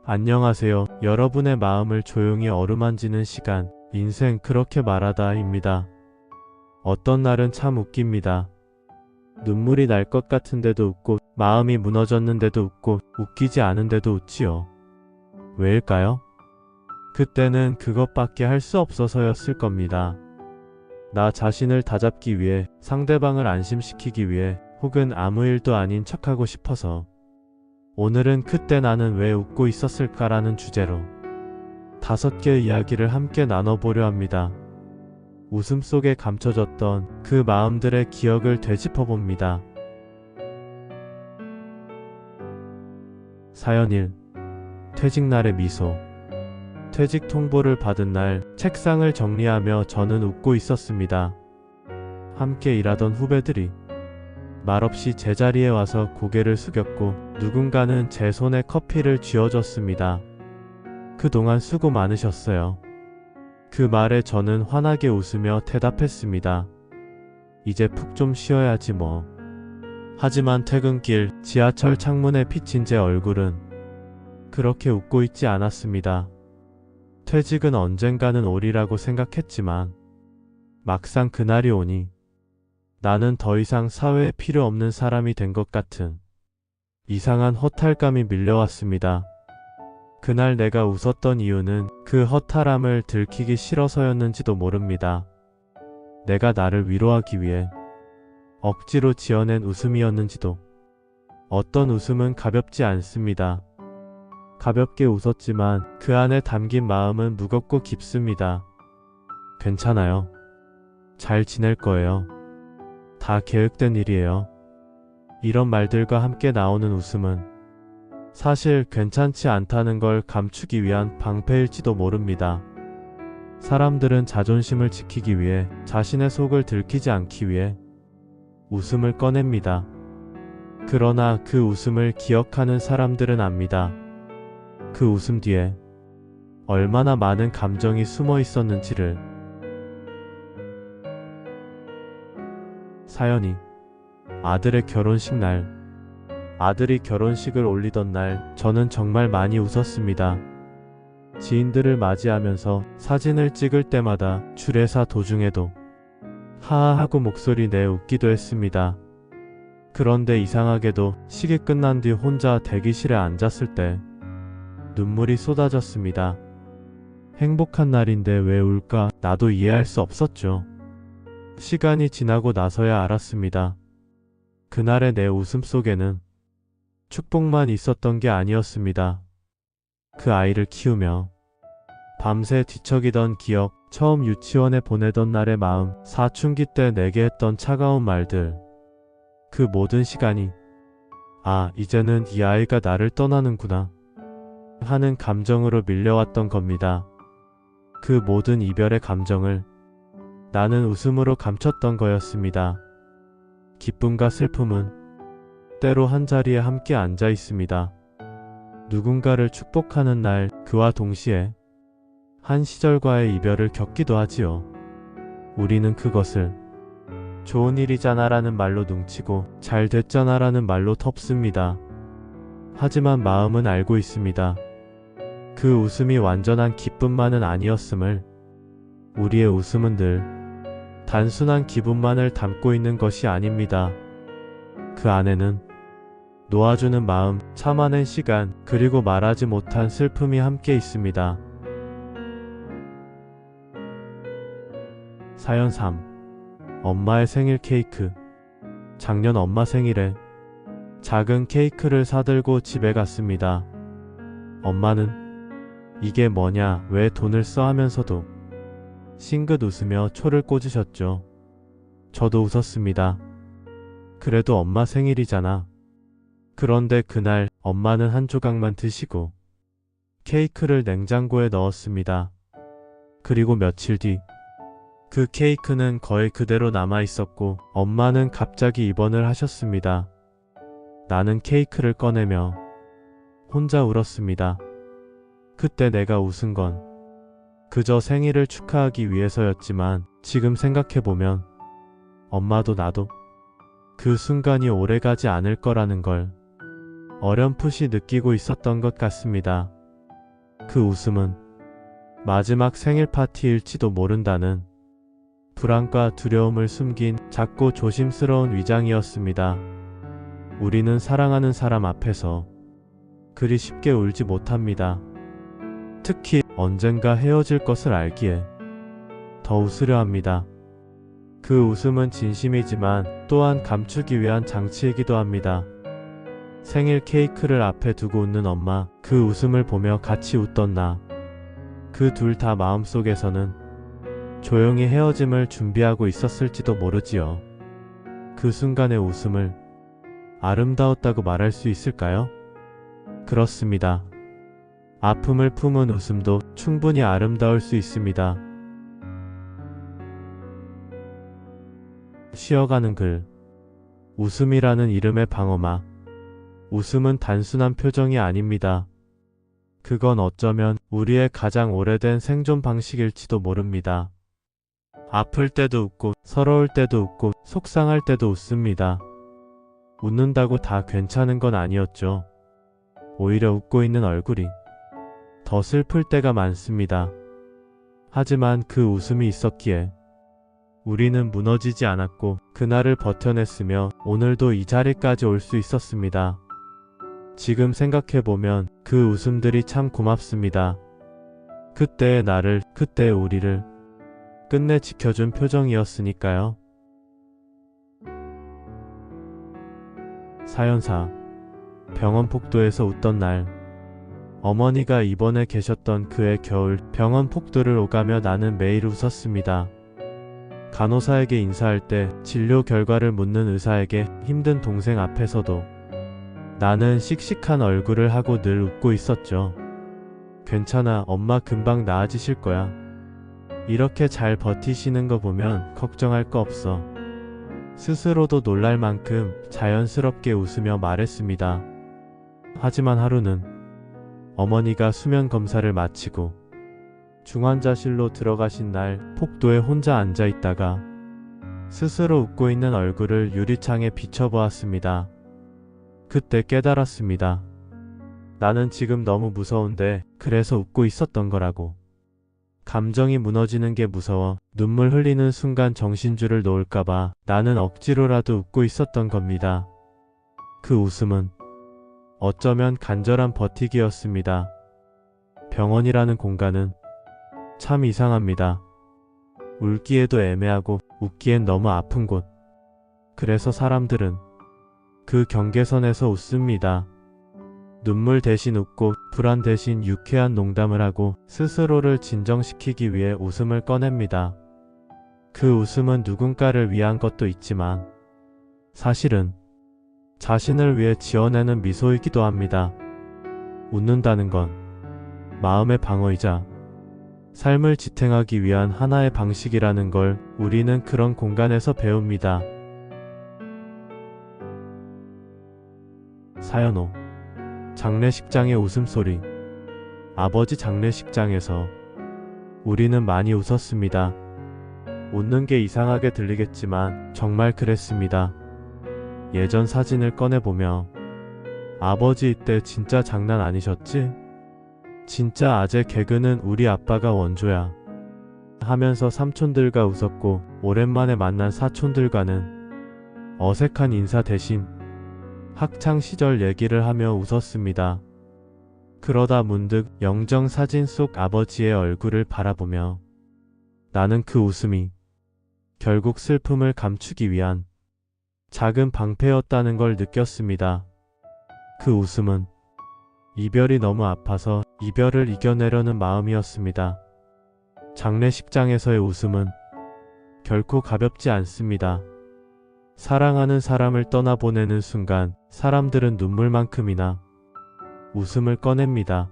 안녕하세요. 여러분의 마음을 조용히 어루만지는 시간, 인생 그렇게 말하다입니다. 어떤 날은 참 웃깁니다. 눈물이 날 것 같은데도 웃고, 마음이 무너졌는데도 웃고, 웃기지 않은데도 웃지요. 왜일까요? 그때는 그것밖에 할 수 없어서였을 겁니다. 나 자신을 다잡기 위해, 상대방을 안심시키기 위해, 혹은 아무 일도 아닌 척하고 싶어서. 오늘은 그때 나는 왜 웃고 있었을까라는 주제로 5개의 이야기를 함께 나눠보려 합니다. 웃음 속에 감춰졌던 그 마음들의 기억을 되짚어봅니다. 사연 1. 퇴직날의 미소. 퇴직 통보를 받은 날 책상을 정리하며 저는 웃고 있었습니다. 함께 일하던 후배들이 말없이 제자리에 와서 고개를 숙였고 누군가는 제 손에 커피를 쥐어줬습니다. 그동안 수고 많으셨어요. 그 말에 저는 환하게 웃으며 대답했습니다. 이제 푹 좀 쉬어야지 뭐. 하지만 퇴근길 지하철 창문에 비친 제 얼굴은 그렇게 웃고 있지 않았습니다. 퇴직은 언젠가는 오리라고 생각했지만 막상 그날이 오니 나는 더 이상 사회에 필요 없는 사람이 된 것 같은 이상한 허탈감이 밀려왔습니다. 그날 내가 웃었던 이유는 그 허탈함을 들키기 싫어서였는지도 모릅니다. 내가 나를 위로하기 위해 억지로 지어낸 웃음이었는지도. 어떤 웃음은 가볍지 않습니다. 가볍게 웃었지만 그 안에 담긴 마음은 무겁고 깊습니다. 괜찮아요. 잘 지낼 거예요. 다 계획된 일이에요. 이런 말들과 함께 나오는 웃음은 사실 괜찮지 않다는 걸 감추기 위한 방패일지도 모릅니다. 사람들은 자존심을 지키기 위해, 자신의 속을 들키지 않기 위해 웃음을 꺼냅니다. 그러나 그 웃음을 기억하는 사람들은 압니다. 그 웃음 뒤에 얼마나 많은 감정이 숨어 있었는지를. 사연이 아들의 결혼식 날. 아들이 결혼식을 올리던 날 저는 정말 많이 웃었습니다. 지인들을 맞이하면서 사진을 찍을 때마다 출애사 도중에도 하하하고 목소리 내 웃기도 했습니다. 그런데 이상하게도 식이 끝난 뒤 혼자 대기실에 앉았을 때 눈물이 쏟아졌습니다. 행복한 날인데 왜 울까 나도 이해할 수 없었죠. 시간이 지나고 나서야 알았습니다. 그날의 내 웃음 속에는 축복만 있었던 게 아니었습니다. 그 아이를 키우며 밤새 뒤척이던 기억, 처음 유치원에 보내던 날의 마음, 사춘기 때 내게 했던 차가운 말들. 그 모든 시간이 이제는 이 아이가 나를 떠나는구나 하는 감정으로 밀려왔던 겁니다. 그 모든 이별의 감정을 나는 웃음으로 감췄던 거였습니다. 기쁨과 슬픔은 때로 한자리에 함께 앉아 있습니다. 누군가를 축복하는 날, 그와 동시에 한 시절과의 이별을 겪기도 하지요. 우리는 그것을 좋은 일이잖아 라는 말로 뭉치고 잘 됐잖아 라는 말로 덮습니다. 하지만 마음은 알고 있습니다. 그 웃음이 완전한 기쁨만은 아니었음을. 우리의 웃음은 늘 단순한 기분만을 담고 있는 것이 아닙니다. 그 안에는 놓아주는 마음, 참아낸 시간, 그리고 말하지 못한 슬픔이 함께 있습니다. 사연 3. 엄마의 생일 케이크. 작년 엄마 생일에 작은 케이크를 사들고 집에 갔습니다. 엄마는 이게 뭐냐, 왜 돈을 써 하면서도 싱긋 웃으며 초를 꽂으셨죠. 저도 웃었습니다. 그래도 엄마 생일이잖아. 그런데 그날 엄마는 한 조각만 드시고 케이크를 냉장고에 넣었습니다. 그리고 며칠 뒤 그 케이크는 거의 그대로 남아 있었고 엄마는 갑자기 입원을 하셨습니다. 나는 케이크를 꺼내며 혼자 울었습니다. 그때 내가 웃은 건 그저 생일을 축하하기 위해서였지만 지금 생각해보면 엄마도 나도 그 순간이 오래가지 않을 거라는 걸 어렴풋이 느끼고 있었던 것 같습니다. 그 웃음은 마지막 생일 파티일지도 모른다는 불안과 두려움을 숨긴 작고 조심스러운 위장이었습니다. 우리는 사랑하는 사람 앞에서 그리 쉽게 울지 못합니다. 특히 언젠가 헤어질 것을 알기에 더 웃으려 합니다. 그 웃음은 진심이지만 또한 감추기 위한 장치이기도 합니다. 생일 케이크를 앞에 두고 웃는 엄마, 그 웃음을 보며 같이 웃던 나. 그 둘 다 마음속에서는 조용히 헤어짐을 준비하고 있었을지도 모르지요. 그 순간의 웃음을 아름다웠다고 말할 수 있을까요? 그렇습니다. 아픔을 품은 웃음도 충분히 아름다울 수 있습니다. 쉬어가는 글. 웃음이라는 이름의 방어막. 웃음은 단순한 표정이 아닙니다. 그건 어쩌면 우리의 가장 오래된 생존 방식일지도 모릅니다. 아플 때도 웃고, 서러울 때도 웃고, 속상할 때도 웃습니다. 웃는다고 다 괜찮은 건 아니었죠. 오히려 웃고 있는 얼굴이 더 슬플 때가 많습니다. 하지만 그 웃음이 있었기에 우리는 무너지지 않았고 그날을 버텨냈으며 오늘도 이 자리까지 올 수 있었습니다. 지금 생각해보면 그 웃음들이 참 고맙습니다. 그때의 나를, 그때의 우리를 끝내 지켜준 표정이었으니까요. 사연사. 병원 복도에서 웃던 날. 어머니가 입원해 계셨던 그해 겨울 병원 복도를 오가며 나는 매일 웃었습니다. 간호사에게 인사할 때, 진료 결과를 묻는 의사에게, 힘든 동생 앞에서도 나는 씩씩한 얼굴을 하고 늘 웃고 있었죠. 괜찮아, 엄마 금방 나아지실 거야. 이렇게 잘 버티시는 거 보면 걱정할 거 없어. 스스로도 놀랄 만큼 자연스럽게 웃으며 말했습니다. 하지만 하루는 어머니가 수면 검사를 마치고 중환자실로 들어가신 날, 복도에 혼자 앉아 있다가 스스로 웃고 있는 얼굴을 유리창에 비춰보았습니다. 그때 깨달았습니다. 나는 지금 너무 무서운데 그래서 웃고 있었던 거라고. 감정이 무너지는 게 무서워 눈물 흘리는 순간 정신줄을 놓을까봐 나는 억지로라도 웃고 있었던 겁니다. 그 웃음은 어쩌면 간절한 버티기였습니다. 병원이라는 공간은 참 이상합니다. 울기에도 애매하고 웃기엔 너무 아픈 곳. 그래서 사람들은 그 경계선에서 웃습니다. 눈물 대신 웃고 불안 대신 유쾌한 농담을 하고 스스로를 진정시키기 위해 웃음을 꺼냅니다. 그 웃음은 누군가를 위한 것도 있지만 사실은 자신을 위해 지어내는 미소이기도 합니다. 웃는다는 건 마음의 방어이자 삶을 지탱하기 위한 하나의 방식이라는 걸 우리는 그런 공간에서 배웁니다. 사연 5. 장례식장의 웃음소리. 아버지 장례식장에서 우리는 많이 웃었습니다. 웃는 게 이상하게 들리겠지만 정말 그랬습니다. 예전 사진을 꺼내보며 아버지 이때 진짜 장난 아니셨지? 진짜 아재 개그는 우리 아빠가 원조야 하면서 삼촌들과 웃었고 오랜만에 만난 사촌들과는 어색한 인사 대신 학창시절 얘기를 하며 웃었습니다. 그러다 문득 영정사진 속 아버지의 얼굴을 바라보며 나는 그 웃음이 결국 슬픔을 감추기 위한 작은 방패였다는 걸 느꼈습니다. 그 웃음은 이별이 너무 아파서 이별을 이겨내려는 마음이었습니다. 장례식장에서의 웃음은 결코 가볍지 않습니다. 사랑하는 사람을 떠나보내는 순간 사람들은 눈물만큼이나 웃음을 꺼냅니다.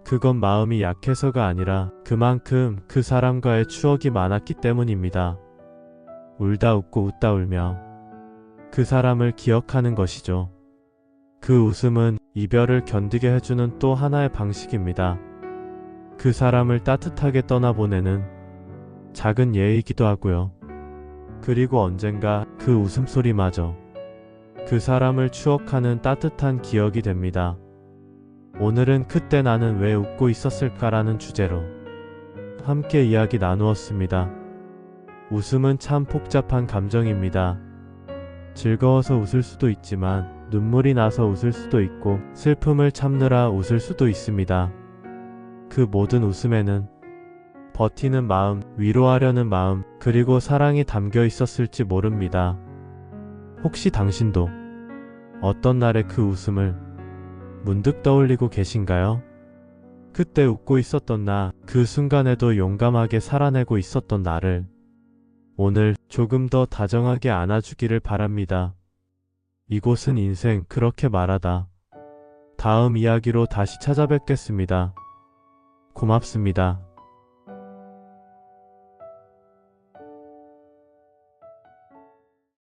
그건 마음이 약해서가 아니라 그만큼 그 사람과의 추억이 많았기 때문입니다. 울다 웃고 웃다 울며 그 사람을 기억하는 것이죠. 그 웃음은 이별을 견디게 해주는 또 하나의 방식입니다. 그 사람을 따뜻하게 떠나보내는 작은 예이기도 하고요. 그리고 언젠가 그 웃음소리마저 그 사람을 추억하는 따뜻한 기억이 됩니다. 오늘은 그때 나는 왜 웃고 있었을까라는 주제로 함께 이야기 나누었습니다. 웃음은 참 복잡한 감정입니다. 즐거워서 웃을 수도 있지만 눈물이 나서 웃을 수도 있고 슬픔을 참느라 웃을 수도 있습니다. 그 모든 웃음에는 버티는 마음, 위로하려는 마음, 그리고 사랑이 담겨 있었을지 모릅니다. 혹시 당신도 어떤 날의 그 웃음을 문득 떠올리고 계신가요? 그때 웃고 있었던 나, 그 순간에도 용감하게 살아내고 있었던 나를 오늘 조금 더 다정하게 안아주기를 바랍니다. 이곳은 인생 그렇게 말하다. 다음 이야기로 다시 찾아뵙겠습니다. 고맙습니다.